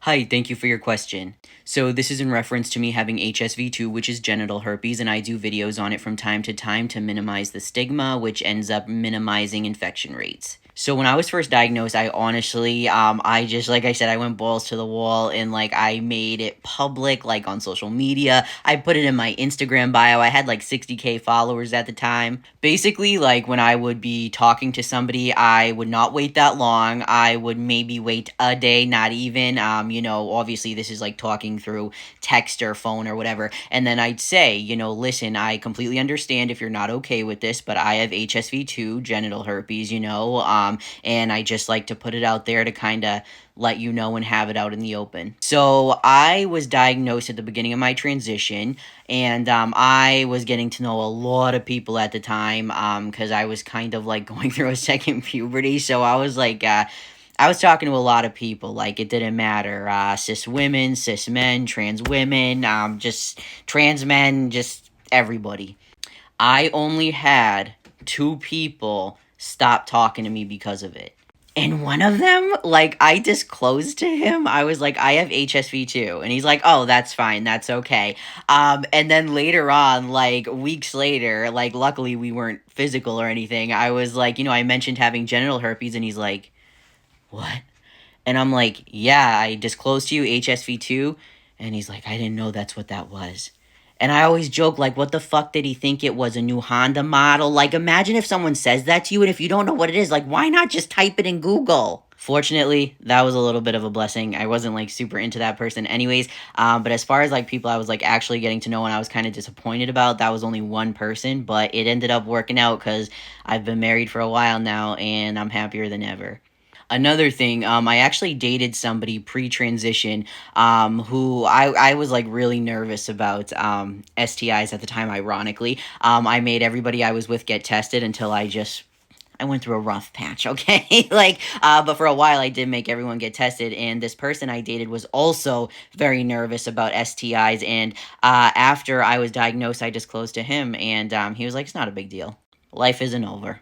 Hi, thank you for your question. So this is in reference to me having HSV2, which is genital herpes, and I do videos on it from time to time to minimize the stigma, which ends up minimizing infection rates. So when I was first diagnosed, I honestly, I just, like I said, I went balls to the wall and like I made it public, like on social media. I put it in my Instagram bio. I had like 60K followers at the time. Basically, like when I would be talking to somebody, I would not wait that long. I would maybe wait a day, not even. Obviously this is like talking through text or phone or whatever. And then I'd say, listen, I completely understand if you're not okay with this, but I have HSV2, genital herpes, and I just like to put it out there to kind of let you know and have it out in the open. So I was diagnosed at the beginning of my transition, and I was getting to know a lot of people at the time because I was kind of like going through a second puberty. So I was like, I was talking to a lot of people. Like it didn't matter, cis women, cis men, trans women, just trans men, just everybody. I only had two people stop talking to me because of it. And one of them, like, I disclosed to him, I was like, I have HSV2. And he's like, oh, that's fine. That's okay. And then later on, like, weeks later, like, luckily we weren't physical or anything. I was like, I mentioned having genital herpes. And he's like, what? And I'm like, yeah, I disclosed to you HSV2. And he's like, I didn't know that's what that was. And I always joke, like, what the fuck did he think it was? A new Honda model? Like, imagine if someone says that to you, and if you don't know what it is, like, why not just type it in Google? Fortunately, that was a little bit of a blessing. I wasn't, like, super into that person anyways. But as far as, like, people I was, like, actually getting to know and I was kind of disappointed about, that was only one person. But it ended up working out because I've been married for a while now, and I'm happier than ever. Another thing, I actually dated somebody pre-transition, who I was like really nervous about STIs at the time. Ironically, I made everybody I was with get tested until I went through a rough patch, okay? But for a while I did make everyone get tested, and this person I dated was also very nervous about STIs, and after I was diagnosed, I disclosed to him, and he was like, it's not a big deal. Life isn't over.